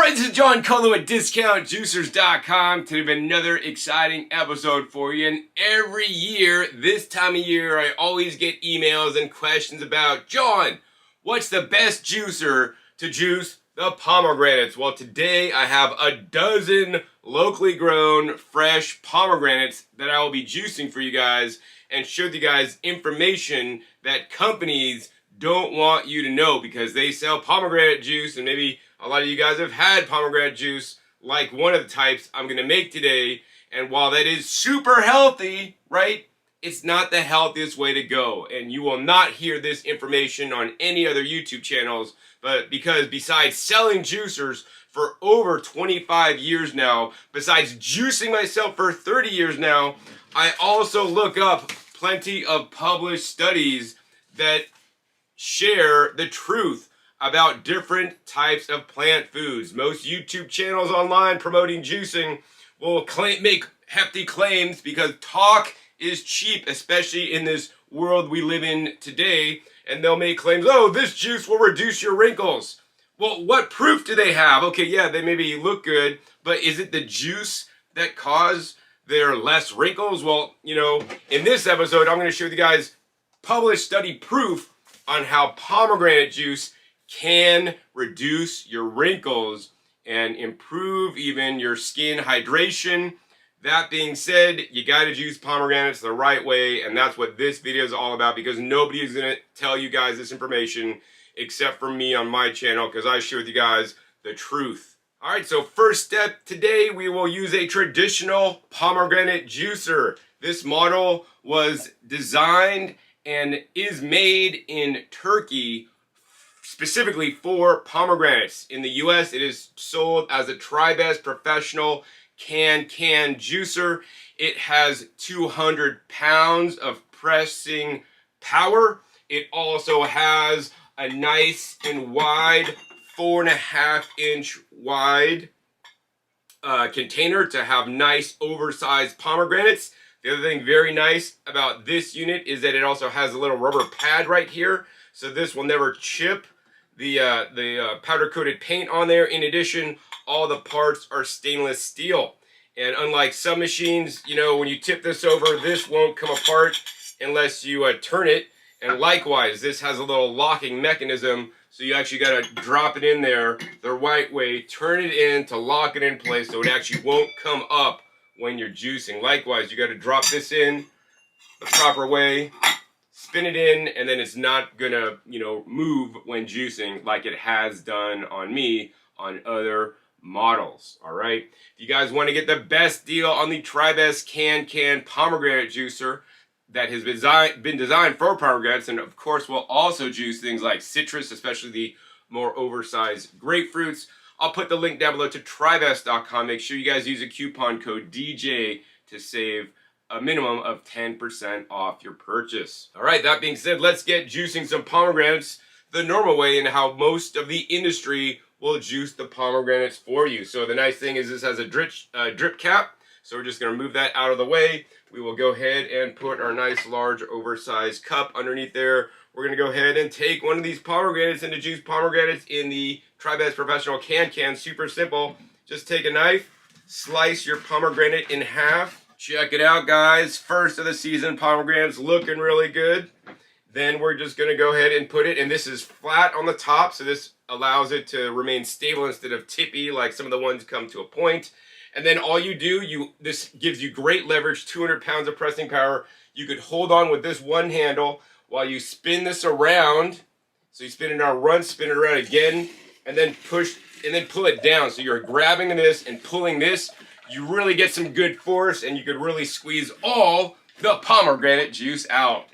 This is John Cullen at DiscountJuicers.com. Today we have another exciting episode for you. And every year, this time of year, I always get emails and questions about, John, what's the best juicer to juice the pomegranates? Well, today I have a dozen locally grown, fresh pomegranates that I will be juicing for you guys and show you guys information that companies don't want you to know because they sell pomegranate juice, and maybe a lot of you guys have had pomegranate juice like one of the types I'm going to make today. And while that is super healthy, right, it's not the healthiest way to go. And you will not hear this information on any other YouTube channels, but because besides selling juicers for over 25 years now, besides juicing myself for 30 years now, I also look up plenty of published studies that share the truth about different types of plant foods. Most YouTube channels online promoting juicing will make hefty claims because talk is cheap, especially in this world we live in today. And they'll make claims, oh, this juice will reduce your wrinkles. Well, what proof do they have? Okay, yeah, they maybe look good, but is it the juice that cause their less wrinkles? Well, you know, in this episode, I'm going to show you guys published study proof on how pomegranate juice can reduce your wrinkles and improve even your skin hydration. That being said, you gotta juice pomegranates the right way, and that's what this video is all about, because nobody is gonna tell you guys this information except for me on my channel, because I share with you guys the truth. All right, so first step today, we will use a traditional pomegranate juicer. This model was designed and is made in Turkey specifically for pomegranates. In the US, it is sold as a Tribest Professional CanCan Juicer. It has 200 pounds of pressing power. It also has a nice and wide 4.5-inch wide container to have nice oversized pomegranates. The other thing very nice about this unit is that it also has a little rubber pad right here, so this will never chip the powder-coated paint on there. In addition, all the parts are stainless steel. And unlike some machines, you know, when you tip this over, this won't come apart unless you turn it. And likewise, this has a little locking mechanism, so you actually got to drop it in there the right way, turn it in to lock it in place so it actually won't come up when you're juicing. Likewise, you got to drop this in the proper way, spin it in, and then it's not gonna, you know, move when juicing like it has done on me on other models. All right, if you guys want to get the best deal on the Tribest CanCan Pomegranate Juicer that has been designed for pomegranates, and of course will also juice things like citrus, especially the more oversized grapefruits, I'll put the link down below to Tribest.com. Make sure you guys use a coupon code DJ to save a minimum of 10% off your purchase. All right, that being said, let's get juicing some pomegranates the normal way and how most of the industry will juice the pomegranates for you. So the nice thing is this has a drip cap, so we're just gonna move that out of the way. We will go ahead and put our nice large oversized cup underneath there. We're gonna go ahead and take one of these pomegranates and to juice pomegranates in the Tribest Professional CanCan. Super simple. Just take a knife, slice your pomegranate in half. Check it out, guys. First of the season pomegranates looking really good. Then we're just gonna go ahead and put it, and this is flat on the top, so this allows it to remain stable instead of tippy like some of the ones come to a point. And then all you do, this gives you great leverage, 200 pounds of pressing power. You could hold on with this one handle while you spin this around. So you spin it around, spin it around again, and then push, and then pull it down. So you're grabbing this and pulling this. You really get some good force, and you could really squeeze all the pomegranate juice out.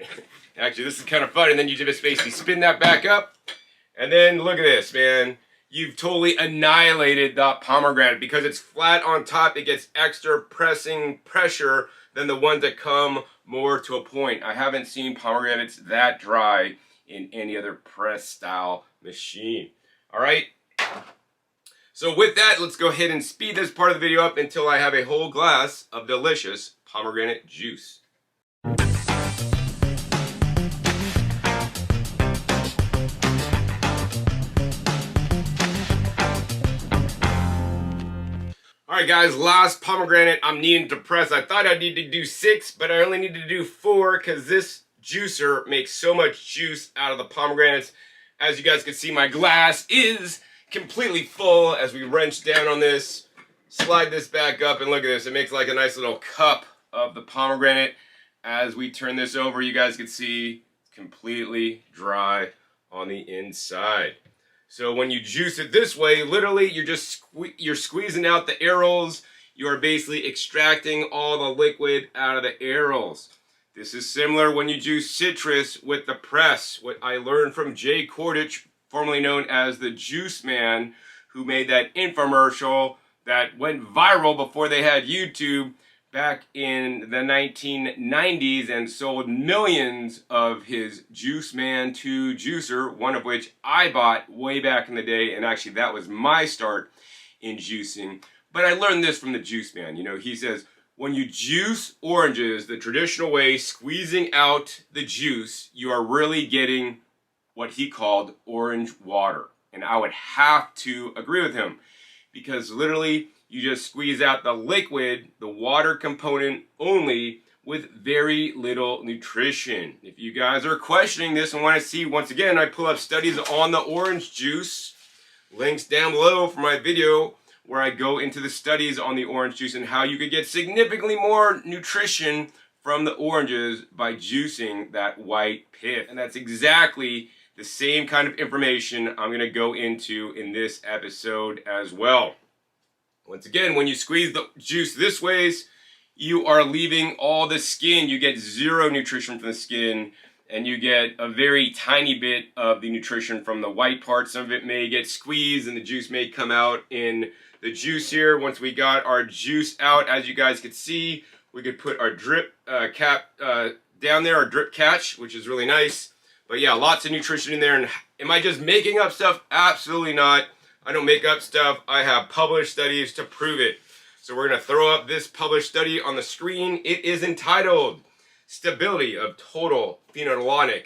Actually, this is kind of fun. And then you just basically spin that back up, and then look at this, man. You've totally annihilated the pomegranate. Because it's flat on top, it gets extra pressing pressure than the ones that come more to a point. I haven't seen pomegranates that dry in any other press style machine. All right. So with that, let's go ahead and speed this part of the video up until I have a whole glass of delicious pomegranate juice. Alright guys, last pomegranate I'm needing to press. I thought I'd need to do 6, but I only need to do 4 because this juicer makes so much juice out of the pomegranates. As you guys can see, my glass is completely full. As we wrench down on this, slide this back up, and look at this. It makes like a nice little cup of the pomegranate. As we turn this over, you guys can see it's completely dry on the inside. So when you juice it this way, literally you're squeezing out the arils. You are basically extracting all the liquid out of the arils. This is similar when you juice citrus with the press. What I learned from Jay Kordich, formerly known as the Juice Man, who made that infomercial that went viral before they had YouTube back in the 1990s and sold millions of his Juice Man 2 juicer, one of which I bought way back in the day, and actually that was my start in juicing. But I learned this from the Juice Man. You know, he says, when you juice oranges the traditional way, squeezing out the juice, you are really getting what he called orange water. And I would have to agree with him, because literally you just squeeze out the liquid, the water component only, with very little nutrition. If you guys are questioning this and want to see, once again, I pull up studies on the orange juice. Links down below for my video where I go into the studies on the orange juice and how you could get significantly more nutrition from the oranges by juicing that white pith. And that's exactly the same kind of information I'm going to go into in this episode as well. Once again, when you squeeze the juice this ways, you are leaving all the skin. You get zero nutrition from the skin, and you get a very tiny bit of the nutrition from the white part. Some of it may get squeezed, and the juice may come out in the juice here. Once we got our juice out, as you guys could see, we could put our drip cap down there, our drip catch, which is really nice. But yeah, lots of nutrition in there. And am I just making up stuff? Absolutely not. I don't make up stuff. I have published studies to prove it. So we're going to throw up this published study on the screen. It is entitled Stability of Total Phenolonic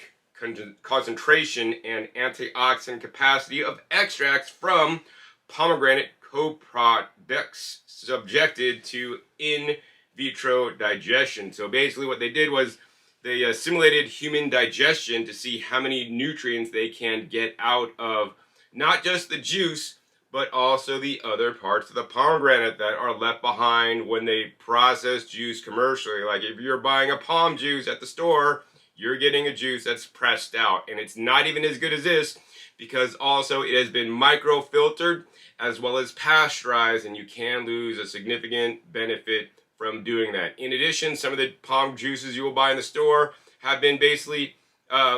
Concentration and Antioxidant Capacity of Extracts from Pomegranate Co-products Subjected to In Vitro Digestion. So basically what they did was they simulated human digestion to see how many nutrients they can get out of not just the juice, but also the other parts of the pomegranate that are left behind when they process juice commercially. Like if you're buying a Pom juice at the store, you're getting a juice that's pressed out. And it's not even as good as this, because also it has been microfiltered as well as pasteurized, and you can lose a significant benefit from doing that. In addition, some of the Pom juices you will buy in the store have been basically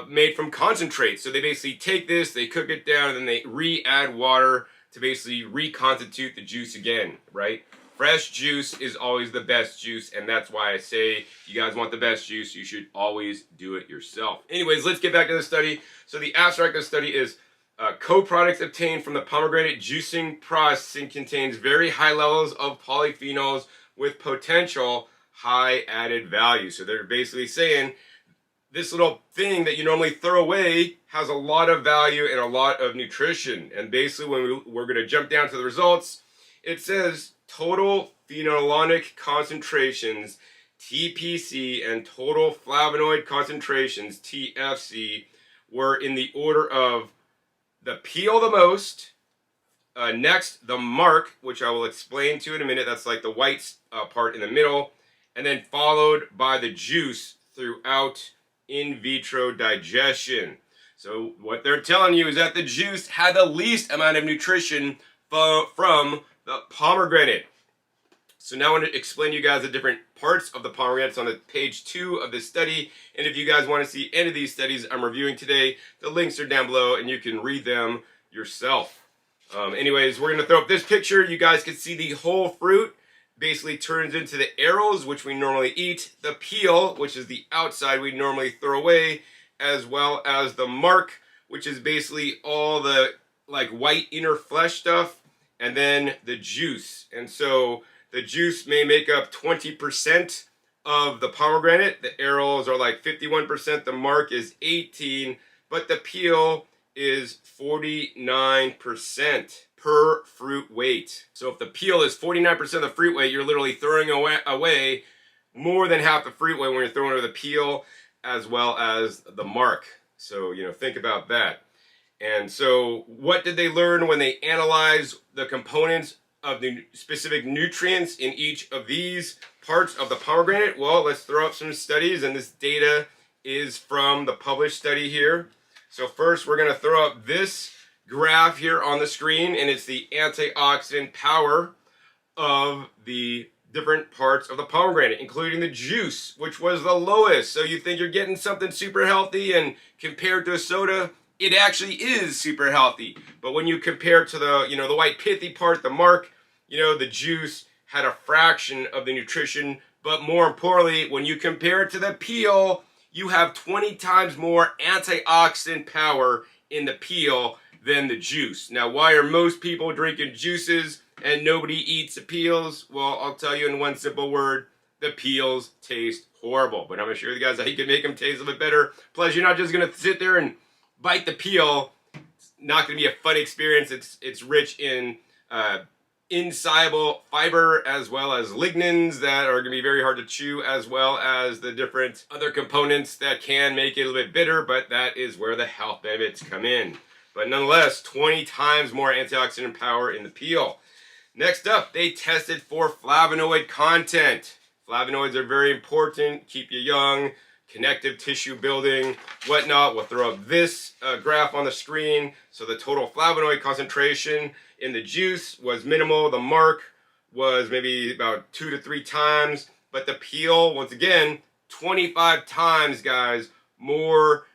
made from concentrate. So they basically take this, they cook it down, and then they re-add water to basically reconstitute the juice again, right? Fresh juice is always the best juice, and that's why I say you guys want the best juice, you should always do it yourself. Anyways, let's get back to the study. So the abstract of the study is co-products obtained from the pomegranate juicing processing contains very high levels of polyphenols with potential high added value. So they're basically saying this little thing that you normally throw away has a lot of value and a lot of nutrition. And basically when we're going to jump down to the results, it says total phenolonic concentrations, TPC, and total flavonoid concentrations, TFC, were in the order of the peel the most, next the mark, which I will explain to in a minute, that's like the white part in the middle, and then followed by the juice throughout in vitro digestion. So what they're telling you is that the juice had the least amount of nutrition from the pomegranate. So now I want to explain to you guys the different parts of the pomegranates on the page 2 of this study. And if you guys want to see any of these studies I'm reviewing today, the links are down below and you can read them yourself. Anyways, we're going to throw up this picture. You guys can see the whole fruit basically turns into the arils, which we normally eat, the peel, which is the outside we normally throw away, as well as the mark, which is basically all the like white inner flesh stuff, and then the juice. And so the juice may make up 20% of the pomegranate. The arrows are like 51%, the mark is 18, but the peel is 49% per fruit weight. So if the peel is 49% of the fruit weight, you're literally throwing away more than half the fruit weight when you're throwing away the peel as well as the mark. So, think about that. And so what did they learn when they analyzed the components of the specific nutrients in each of these parts of the pomegranate? Well, let's throw up some studies, and this data is from the published study here. So first we're going to throw up this graph here on the screen, and it's the antioxidant power of the different parts of the pomegranate, including the juice, which was the lowest. So you think you're getting something super healthy, and compared to a soda, it actually is super healthy. But when you compare it to the, the white pithy part, the mark, the juice had a fraction of the nutrition. But more importantly, when you compare it to the peel, you have 20 times more antioxidant power in the peel than the juice. Now, why are most people drinking juices and nobody eats the peels? Well, I'll tell you in one simple word: the peels taste horrible. But I'm going to show you guys how you can make them taste a little bit better. Plus, you're not just going to sit there and bite the peel. It's not going to be a fun experience. It's rich in insoluble fiber as well as lignins that are going to be very hard to chew, as well as the different other components that can make it a little bit bitter, but that is where the health benefits come in. But nonetheless, 20 times more antioxidant power in the peel. Next up, they tested for flavonoid content. Flavonoids are very important, keep you young, connective tissue building, whatnot. We'll throw up this graph on the screen. So the total flavonoid concentration in the juice was minimal. The mark was maybe about 2 to 3 times. But the peel, once again, 25 times, guys, more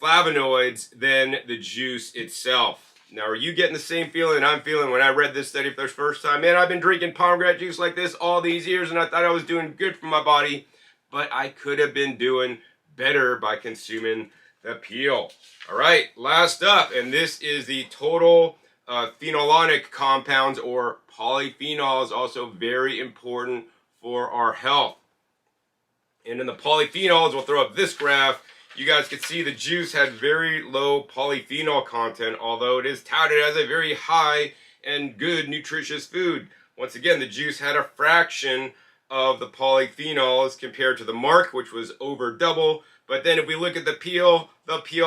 flavonoids than the juice itself. Now, are you getting the same feeling I'm feeling when I read this study for the first time? Man, I've been drinking pomegranate juice like this all these years, and I thought I was doing good for my body. But I could have been doing better by consuming the peel. All right, last up, and this is the total phenolonic compounds, or polyphenols, also very important for our health. And in the polyphenols, we'll throw up this graph. You guys can see the juice had very low polyphenol content, although it is touted as a very high and good nutritious food. Once again, the juice had a fraction of the polyphenols compared to the mark, which was over double. But then if we look at the peel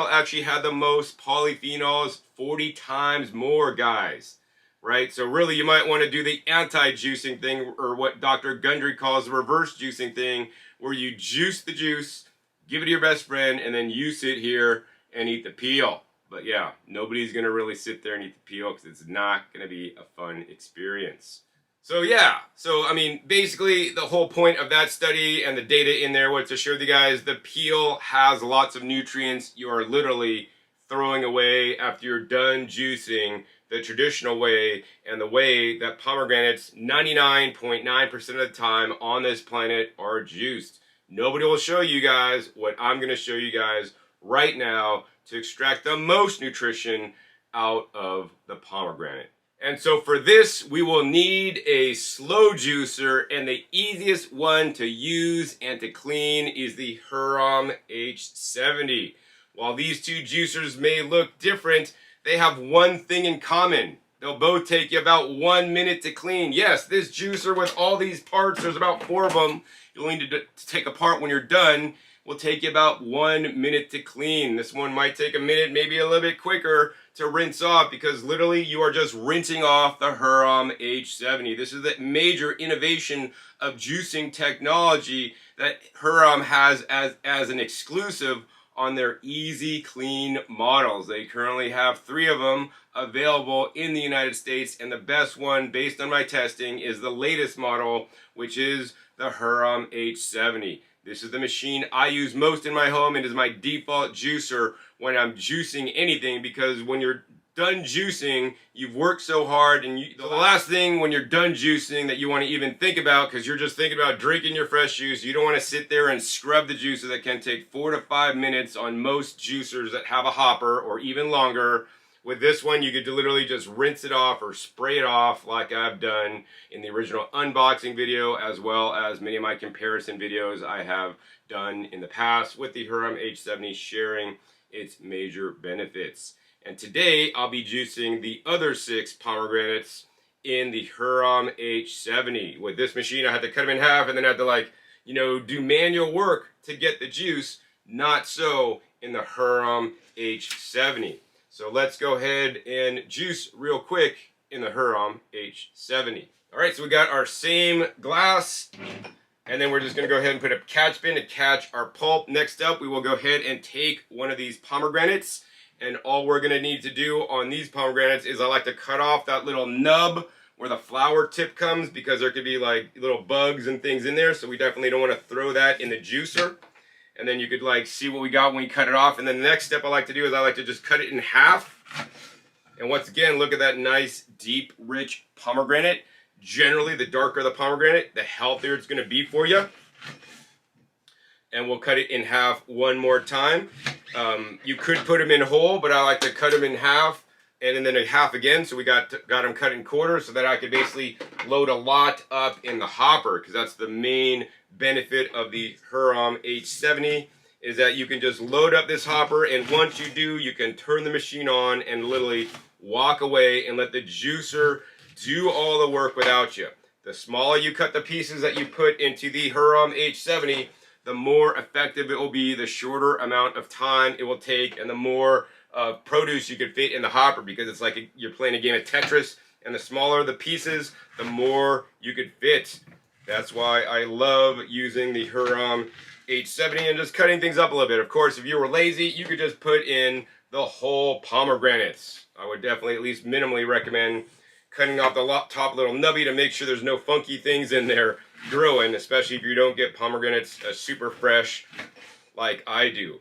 actually had the most polyphenols, 40 times more, guys. Right? So really, you might want to do the anti-juicing thing, or what Dr. Gundry calls the reverse juicing thing, where you juice the juice, give it to your best friend, and then you sit here and eat the peel. But yeah, nobody's going to really sit there and eat the peel because it's not going to be a fun experience. So yeah, I mean, basically the whole point of that study and the data in there was to show you guys the peel has lots of nutrients you are literally throwing away after you're done juicing the traditional way, and the way that pomegranates 99.9% of the time on this planet are juiced. Nobody will show you guys what I'm going to show you guys right now to extract the most nutrition out of the pomegranate. And so for this, we will need a slow juicer, and the easiest one to use and to clean is the Hurom H70. While these two juicers may look different, they have one thing in common. They'll both take you about 1 minute to clean. Yes, this juicer with all these parts, there's about 4 of them you'll need to take apart when you're done, will take you about 1 minute to clean. This one might take a minute, maybe a little bit quicker to rinse off, because literally you are just rinsing off the Hurom H70. This is the major innovation of juicing technology that Hurom has as an exclusive on their Easy Clean models. They currently have 3 of them available in the United States, and the best one, based on my testing, is the latest model, which is the Hurom H70. This is the machine I use most in my home. It is my default juicer when I'm juicing anything, because when you're done juicing, you've worked so hard, and the last thing when you're done juicing that you want to even think about, because you're just thinking about drinking your fresh juice, you don't want to sit there and scrub the juicer. That can take 4 to 5 minutes on most juicers that have a hopper, or even longer. With this one, you could literally just rinse it off or spray it off like I've done in the original unboxing video, as well as many of my comparison videos I have done in the past with the Hurom H70, sharing its major benefits. And today I'll be juicing the other 6 pomegranates in the Hurom H70. With this machine, I had to cut them in half and then I had to do manual work to get the juice. Not so in the Hurom H70. So let's go ahead and juice real quick in the Hurom H70. All right, so we got our same glass, and then we're just gonna go ahead and put a catch bin to catch our pulp. Next up, we will go ahead and take one of these pomegranates, and all we're gonna need to do on these pomegranates is I like to cut off that little nub where the flower tip comes, because there could be like little bugs and things in there, so we definitely don't want to throw that in the juicer. And then you could see what we got when we cut it off. And then the next step I like to do is I like to just cut it in half. And once again, look at that nice, deep, rich pomegranate. Generally, the darker the pomegranate, the healthier it's going to be for you. And we'll cut it in half one more time. You could put them in whole, but I like to cut them in half and then in half again. So we got them cut in quarters so that I could basically load a lot up in the hopper, because that's the main benefit of the Hurom H70, is that you can just load up this hopper, and once you do, you can turn the machine on and literally walk away and let the juicer do all the work without you. The smaller you cut the pieces that you put into the Hurom H70, the more effective it will be, the shorter amount of time it will take, and the more produce you could fit in the hopper, because it's like you're playing a game of Tetris, and the smaller the pieces, the more you could fit. That's why I love using the Hurom H70 and just cutting things up a little bit. Of course, if you were lazy, you could just put in the whole pomegranates. I would definitely at least minimally recommend cutting off the top little nubby to make sure there's no funky things in there growing, especially if you don't get pomegranates super fresh like I do.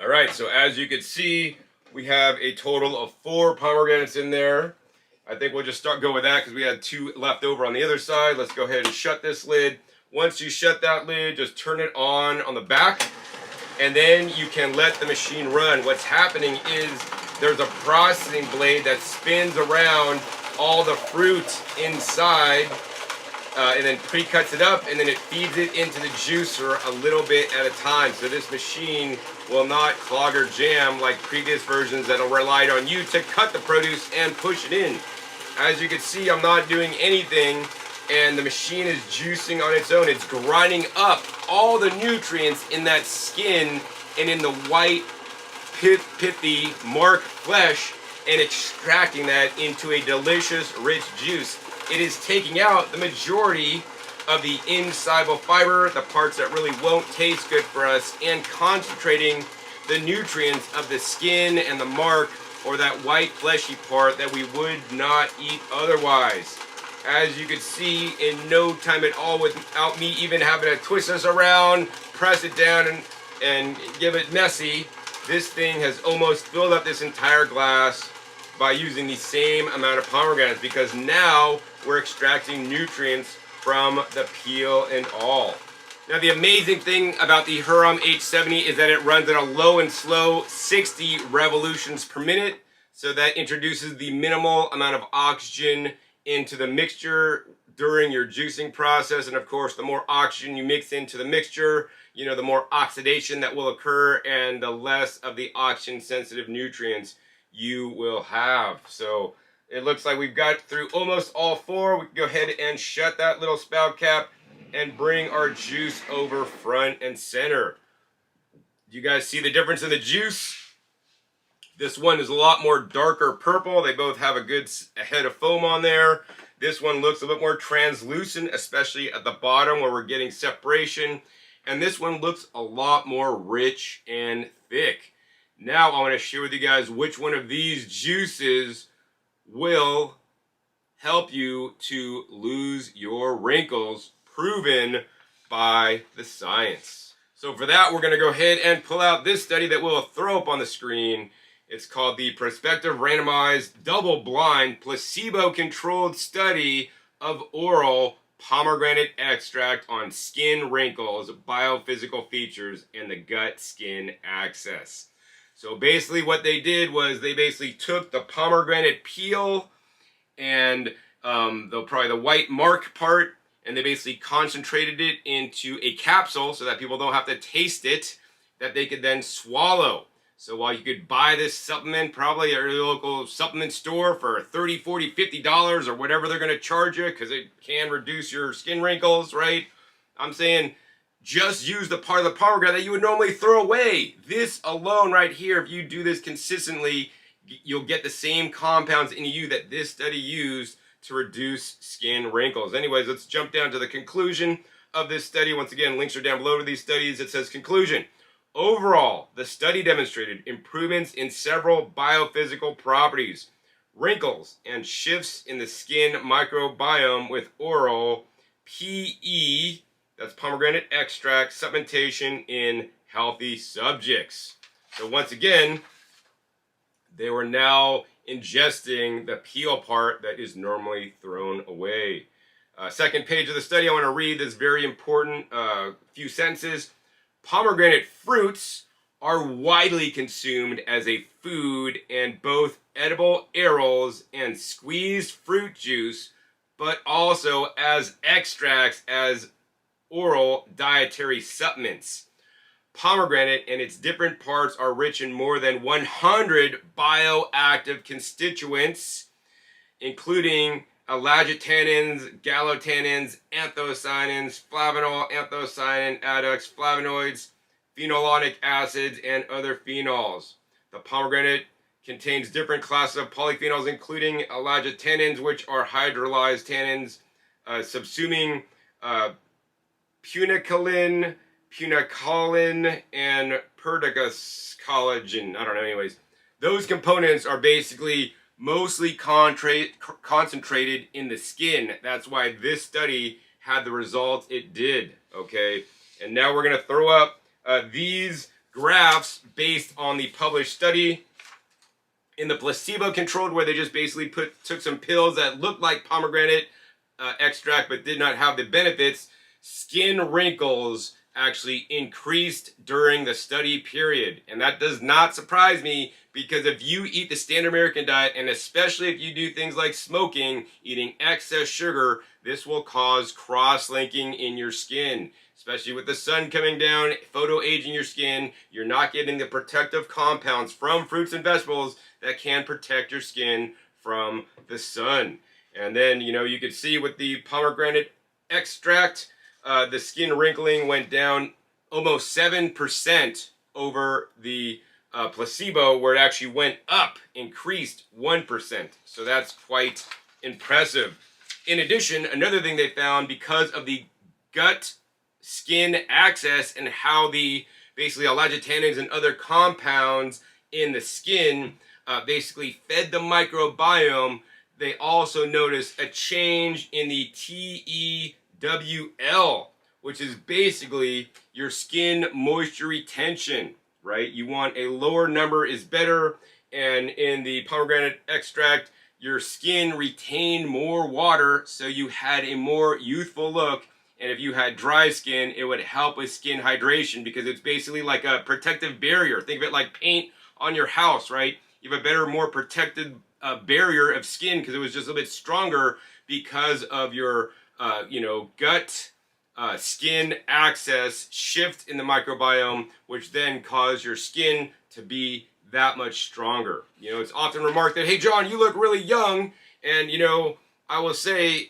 All right, so as you can see, we have a total of 4 pomegranates in there. I think we'll just go with that because we had 2 left over on the other side. Let's go ahead and shut this lid. Once you shut that lid, just turn it on the back, and then you can let the machine run. What's happening is there's a processing blade that spins around all the fruit inside, and then pre-cuts it up, and then it feeds it into the juicer a little bit at a time. So this machine will not clog or jam like previous versions that relied on you to cut the produce and push it in. As you can see, I'm not doing anything, and the machine is juicing on its own. It's grinding up all the nutrients in that skin and in the white, pithy mark flesh, and extracting that into a delicious, rich juice. It is taking out the majority of the insoluble fiber, the parts that really won't taste good for us, and concentrating the nutrients of the skin and the mark, or that white fleshy part that we would not eat otherwise. As you can see, in no time at all, without me even having to twist this around, press it down, and give it messy, this thing has almost filled up this entire glass by using the same amount of pomegranates, because now we're extracting nutrients from the peel and all. Now, the amazing thing about the Hurom H70 is that it runs at a low and slow 60 revolutions per minute, so that introduces the minimal amount of oxygen into the mixture during your juicing process. And of course, the more oxygen you mix into the mixture, the more oxidation that will occur, and the less of the oxygen sensitive nutrients you will have. So it looks like we've got through almost all 4. We can go ahead and shut that little spout cap and bring our juice over front and center. You guys see the difference in the juice? This one is a lot more darker purple. They both have a good head of foam on there. This one looks a bit more translucent, especially at the bottom where we're getting separation. And this one looks a lot more rich and thick. Now I want to share with you guys which one of these juices will help you to lose your wrinkles, proven by the science. So for that, we're going to go ahead and pull out this study that we'll throw up on the screen. It's called the Prospective Randomized Double-Blind Placebo-Controlled Study of Oral Pomegranate Extract on Skin Wrinkles, Biophysical Features, and the Gut-Skin Axis. So basically what they did was they basically took the pomegranate peel and probably the white mark part, and they basically concentrated it into a capsule so that people don't have to taste it, that they could then swallow. So while you could buy this supplement probably at your local supplement store for $30, $40, $50 or whatever they're going to charge you because it can reduce your skin wrinkles, right? I'm saying just use the part of the pomegranate that you would normally throw away. This alone right here, if you do this consistently, you'll get the same compounds in you that this study used to reduce skin wrinkles. Anyways, let's jump down to the conclusion of this study. Once again, links are down below to these studies. It says conclusion. Overall, the study demonstrated improvements in several biophysical properties, wrinkles, and shifts in the skin microbiome with oral PE, that's pomegranate extract, supplementation in healthy subjects. So once again, they were now ingesting the peel part that is normally thrown away. Second page of the study, I want to read this very important few sentences. Pomegranate fruits are widely consumed as a food in both edible arils and squeezed fruit juice, but also as extracts as oral dietary supplements. Pomegranate and its different parts are rich in more than 100 bioactive constituents, including allagitannins, gallotannins, anthocyanins, flavanol, anthocyanin, adducts, flavonoids, phenolonic acids, and other phenols. The pomegranate contains different classes of polyphenols, including allagitannins, which are hydrolyzed tannins, subsuming punicalin, punicolin, and perdiccoscollagen. I don't know, anyways. Those components are basically mostly concentrated in the skin. That's why this study had the results it did, okay? And now we're going to throw up these graphs based on the published study. In the placebo-controlled, where they just basically took some pills that looked like pomegranate extract but did not have the benefits, skin wrinkles actually increased during the study period. And that does not surprise me, because if you eat the standard American diet, and especially if you do things like smoking, eating excess sugar, this will cause cross-linking in your skin. Especially with the sun coming down, photo-aging your skin, you're not getting the protective compounds from fruits and vegetables that can protect your skin from the sun. And then, you could see with the pomegranate extract, the skin wrinkling went down almost 7% over the placebo, where it actually went up, increased 1%. So that's quite impressive. In addition, another thing they found, because of the gut skin access and how the basically allagitannins and other compounds in the skin basically fed the microbiome, they also noticed a change in the TEWL, which is basically your skin moisture retention, right? You want a lower number is better, and in the pomegranate extract, your skin retained more water, so you had a more youthful look. And if you had dry skin, it would help with skin hydration, because it's basically like a protective barrier. Think of it like paint on your house, right? You have a better, more protected barrier of skin, because it was just a bit stronger because of your, gut skin access shift in the microbiome, which then caused your skin to be that much stronger. It's often remarked that, hey, John, you look really young. And, I will say,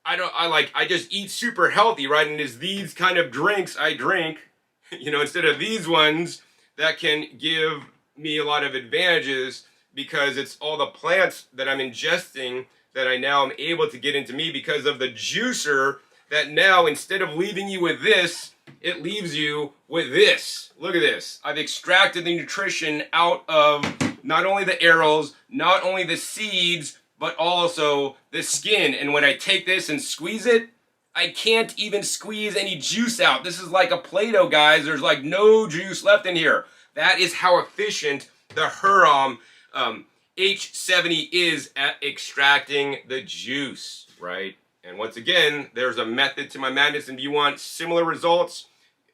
I just eat super healthy, right? And it's these kind of drinks I drink, instead of these ones that can give me a lot of advantages, because it's all the plants that I'm ingesting that I now am able to get into me because of the juicer, that now, instead of leaving you with this, it leaves you with this. Look at this. I've extracted the nutrition out of not only the arils, not only the seeds, but also the skin. And when I take this and squeeze it, I can't even squeeze any juice out. This is like a Play-Doh, guys. There's like no juice left in here. That is how efficient the Hurom H70 is at extracting the juice, right? And once again, there's a method to my madness. And if you want similar results,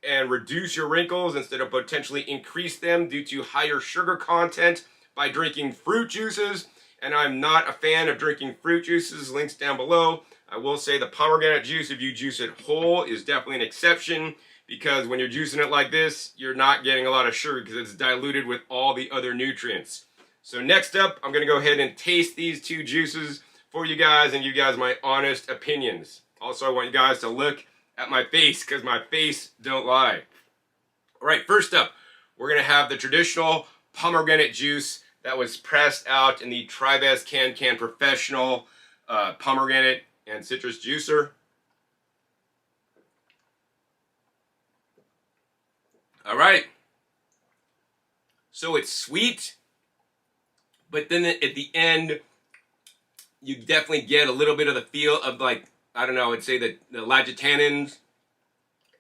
and reduce your wrinkles instead of potentially increase them due to higher sugar content by drinking fruit juices. And I'm not a fan of drinking fruit juices. Links down below. I will say the pomegranate juice, if you juice it whole, is definitely an exception, because when you're juicing it like this, you're not getting a lot of sugar because it's diluted with all the other nutrients. So next up, I'm going to go ahead and taste these two juices for you guys and give you guys my honest opinions. Also, I want you guys to look at my face, because my face don't lie. All right, first up, we're going to have the traditional pomegranate juice that was pressed out in the Tribest CanCan Professional Pomegranate and Citrus Juicer. All right. So it's sweet, but then at the end, you definitely get a little bit of the feel of, like, I don't know, I'd say the lagitannins,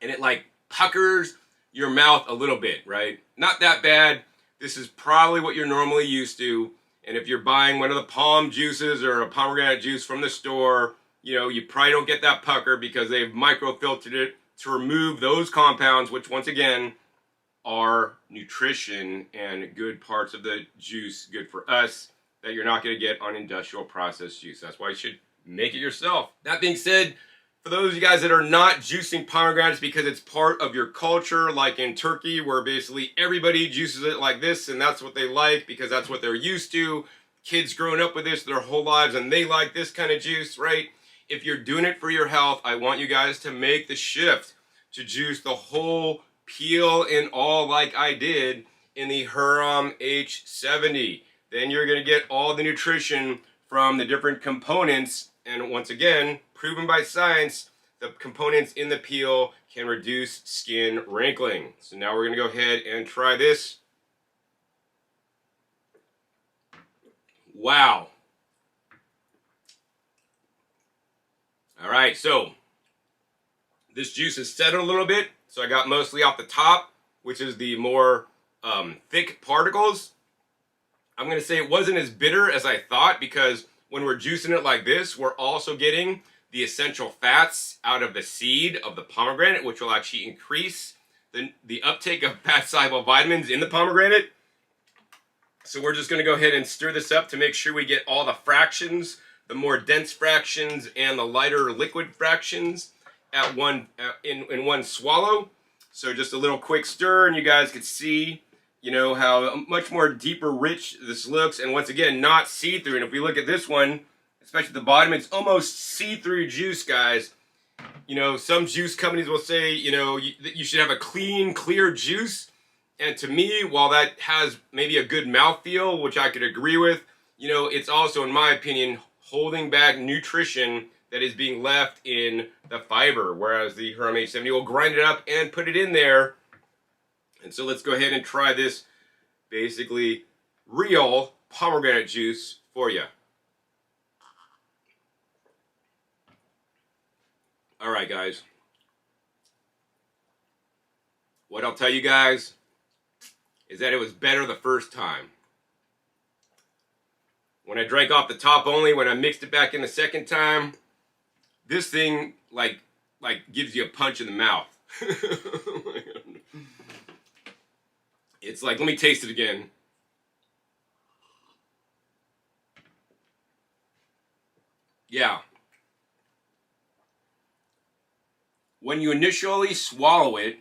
and it like puckers your mouth a little bit, right? Not that bad. This is probably what you're normally used to. And if you're buying one of the Pom juices or a pomegranate juice from the store, you know, you probably don't get that pucker because they've microfiltered it to remove those compounds, which once again are nutrition and good parts of the juice, good for us, that you're not going to get on industrial processed juice. That's why you should make it yourself. That being said, for those of you guys that are not juicing pomegranates because it's part of your culture, like in Turkey, where basically everybody juices it like this and that's what they like because that's what they're used to. Kids growing up with this their whole lives and they like this kind of juice, right? If you're doing it for your health, I want you guys to make the shift to juice the whole peel and all like I did in the Hurom H70. Then you're going to get all the nutrition from the different components. And once again, proven by science, the components in the peel can reduce skin wrinkling. So now we're going to go ahead and try this. Wow. All right, so this juice is settled a little bit. So I got mostly off the top, which is the more thick particles. I'm going to say it wasn't as bitter as I thought, because when we're juicing it like this, we're also getting the essential fats out of the seed of the pomegranate, which will actually increase the uptake of fat-soluble vitamins in the pomegranate. So we're just going to go ahead and stir this up to make sure we get all the fractions, the more dense fractions and the lighter liquid fractions at in one swallow. So just a little quick stir, and you guys could see, you know, how much more deeper, rich this looks, and once again, not see-through. And if we look at this one, especially at the bottom, it's almost see-through juice, guys. You know, some juice companies will say, you know, you should have a clean, clear juice. And to me, while that has maybe a good mouthfeel, which I could agree with, you know, it's also, in my opinion, holding back nutrition that is being left in the fiber, whereas the Hurom H70 will grind it up and put it in there. And so let's go ahead and try this basically real pomegranate juice for you. All right, guys. What I'll tell you guys is that it was better the first time. When I drank off the top only, when I mixed it back in the second time, this thing like gives you a punch in the mouth. Oh my God. It's like, let me taste it again. Yeah. When you initially swallow it,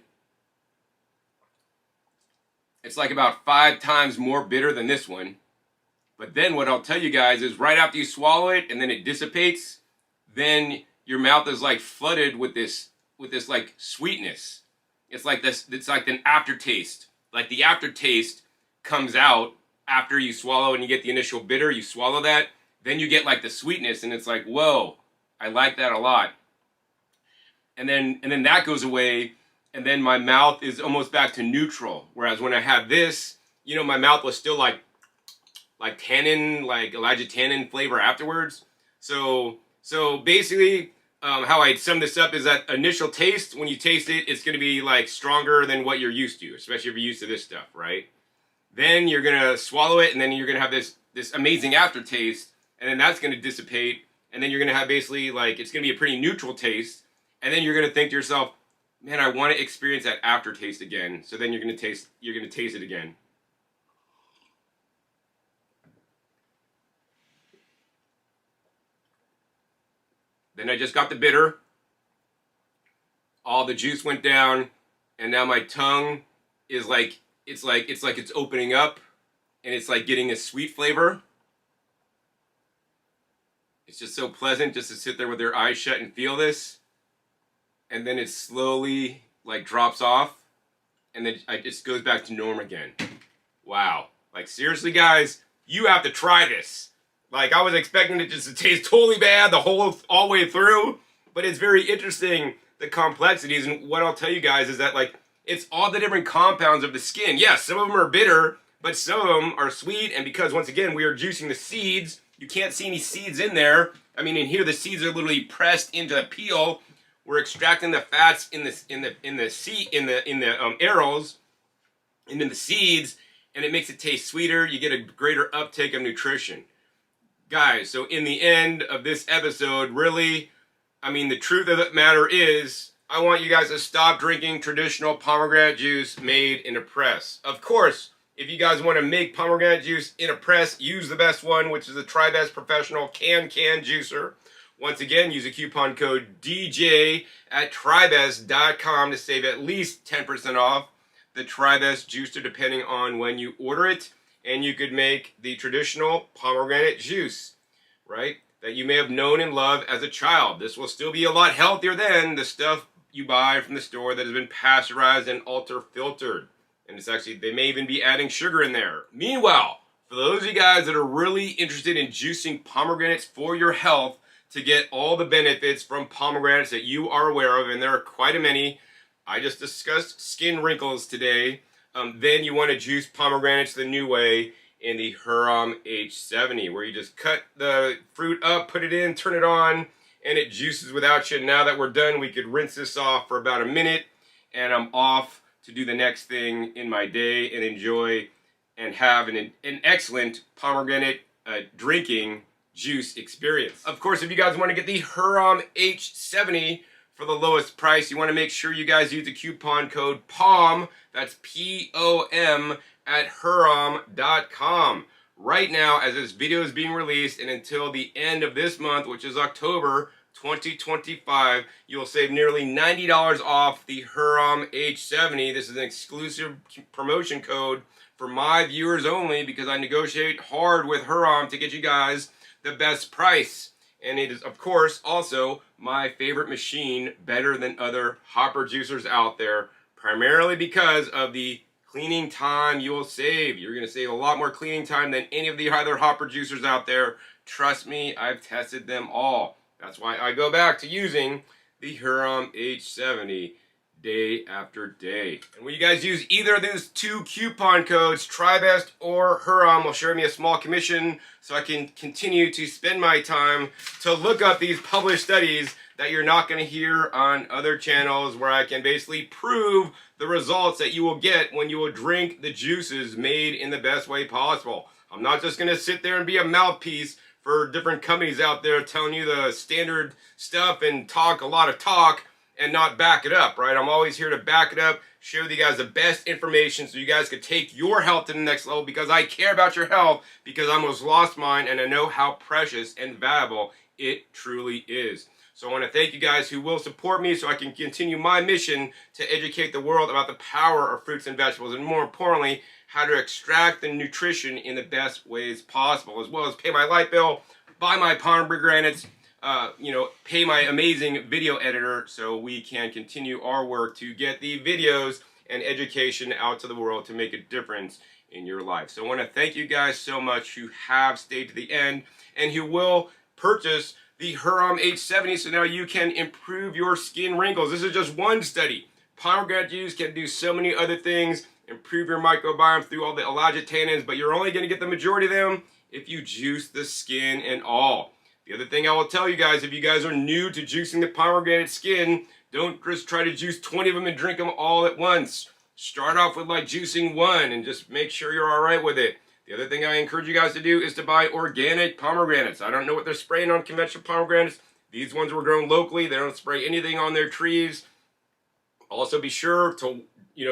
it's like about 5 times more bitter than this one. But then what I'll tell you guys is right after you swallow it and then it dissipates, then your mouth is like flooded with this like sweetness. It's like this, it's like an aftertaste. Like the aftertaste comes out after you swallow and you get the initial bitter, you swallow that, then you get like the sweetness and it's like, whoa, I like that a lot. And then that goes away, and then my mouth is almost back to neutral. Whereas when I had this, you know, my mouth was still like tannin, like elagitannins flavor afterwards. So basically, how I'd sum this up is that initial taste, when you taste it, it's going to be like stronger than what you're used to, especially if you're used to this stuff, right? Then you're going to swallow it, and then you're going to have this amazing aftertaste, and then that's going to dissipate, and then you're going to have basically like, it's going to be a pretty neutral taste, and then you're going to think to yourself, man, I want to experience that aftertaste again. So then you're gonna taste it again. Then I just got the bitter. All the juice went down, and now my tongue is like it's opening up, and it's like getting a sweet flavor. It's just so pleasant just to sit there with your eyes shut and feel this. And then it slowly like drops off, and then it just goes back to normal again. Wow. Like seriously guys, you have to try this. Like I was expecting it just to taste totally bad all the way through, but it's very interesting, the complexities. And what I'll tell you guys is that like it's all the different compounds of the skin. Yes, some of them are bitter, but some of them are sweet. And because once again we are juicing the seeds, you can't see any seeds in there. I mean, in here the seeds are literally pressed into the peel. We're extracting the fats in the arrows and in the seeds, and it makes it taste sweeter. You get a greater uptake of nutrition. Guys, so in the end of this episode, really, I mean, the truth of the matter is, I want you guys to stop drinking traditional pomegranate juice made in a press. Of course, if you guys want to make pomegranate juice in a press, use the best one, which is the Tribest Professional CanCan Juicer. Once again, use a coupon code DJ at Tribest.com to save at least 10% off the Tribest Juicer, depending on when you order it. And you could make the traditional pomegranate juice, right, that you may have known and loved as a child. This will still be a lot healthier than the stuff you buy from the store that has been pasteurized and ultra filtered. And it's actually, they may even be adding sugar in there. Meanwhile, for those of you guys that are really interested in juicing pomegranates for your health, to get all the benefits from pomegranates that you are aware of, and there are quite a many. I just discussed skin wrinkles today. Then you want to juice pomegranates the new way in the Hurom H70, where you just cut the fruit up, put it in, turn it on, and it juices without you. Now that we're done, we could rinse this off for about a minute, and I'm off to do the next thing in my day and enjoy and have an excellent pomegranate drinking juice experience. Of course, if you guys want to get the Hurom H70 for the lowest price, you want to make sure you guys use the coupon code POM, that's P-O-M, at Hurom.com. Right now, as this video is being released and until the end of this month, which is October 2025, you'll save nearly $90 off the Hurom H70. This is an exclusive promotion code for my viewers only, because I negotiate hard with Hurom to get you guys the best price. And it is, of course, also my favorite machine, better than other hopper juicers out there, primarily because of the cleaning time you will save. You're going to save a lot more cleaning time than any of the other hopper juicers out there. Trust me, I've tested them all. That's why I go back to using the Hurom H70 day after day. And when you guys use either of those two coupon codes, Tribest or Hurom, will share me a small commission so I can continue to spend my time to look up these published studies that you're not going to hear on other channels, where I can basically prove the results that you will get when you will drink the juices made in the best way possible. I'm not just going to sit there and be a mouthpiece for different companies out there telling you the standard stuff and talk a lot of talk and not back it up, right? I'm always here to back it up, show you guys the best information so you guys could take your health to the next level, because I care about your health, because I almost lost mine and I know how precious and valuable it truly is. So I want to thank you guys who will support me so I can continue my mission to educate the world about the power of fruits and vegetables, and more importantly, how to extract the nutrition in the best ways possible, as well as pay my light bill, buy my pomegranates, pay my amazing video editor so we can continue our work to get the videos and education out to the world to make a difference in your life. So I want to thank you guys so much who have stayed to the end and who will purchase the Hurom H70 so now you can improve your skin wrinkles. This is just one study. Pomegranate juice can do so many other things, improve your microbiome through all the allergic tannins, but you're only going to get the majority of them if you juice the skin and all. The other thing I will tell you guys, if you guys are new to juicing the pomegranate skin, don't just try to juice 20 of them and drink them all at once. Start off with like juicing one and just make sure you're all right with it. The other thing I encourage you guys to do is to buy organic pomegranates. I don't know what they're spraying on conventional pomegranates. These ones were grown locally. They don't spray anything on their trees. Also be sure to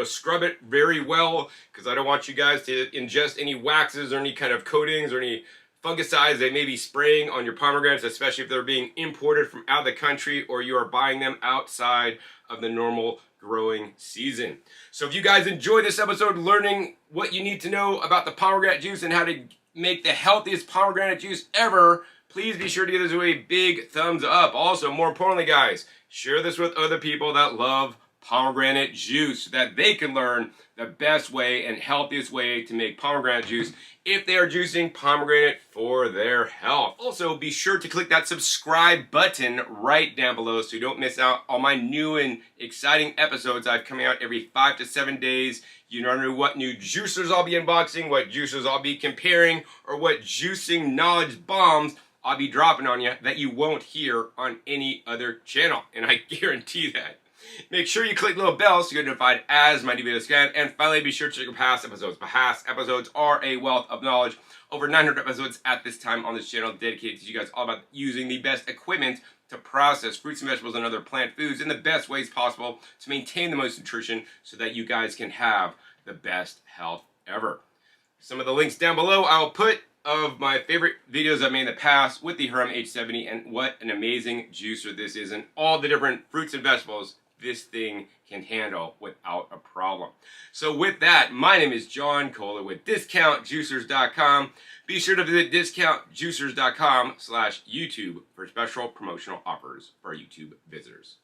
scrub it very well, because I don't want you guys to ingest any waxes or any kind of coatings or any fungicides they may be spraying on your pomegranates, especially if they're being imported from out of the country or you are buying them outside of the normal growing season. So if you guys enjoyed this episode learning what you need to know about the pomegranate juice and how to make the healthiest pomegranate juice ever, please be sure to give this a big thumbs up. Also, more importantly, guys, share this with other people that love pomegranate juice so that they can learn the best way and healthiest way to make pomegranate juice if they are juicing pomegranate for their health. Also, be sure to click that subscribe button right down below so you don't miss out on my new and exciting episodes I've coming out every 5 to 7 days. You never know what new juicers I'll be unboxing, what juicers I'll be comparing, or what juicing knowledge bombs I'll be dropping on you that you won't hear on any other channel, and I guarantee that. Make sure you click the little bell so you get notified as my new videos can. And finally, be sure to check your past episodes. Past episodes are a wealth of knowledge. Over 900 episodes at this time on this channel dedicated to you guys all about using the best equipment to process fruits and vegetables and other plant foods in the best ways possible to maintain the most nutrition so that you guys can have the best health ever. Some of the links down below I'll put of my favorite videos I've made in the past with the Hurom H70 and what an amazing juicer this is and all the different fruits and vegetables this thing can handle without a problem. So with that, my name is John Kohler with DiscountJuicers.com. Be sure to visit DiscountJuicers.com/YouTube for special promotional offers for our YouTube visitors.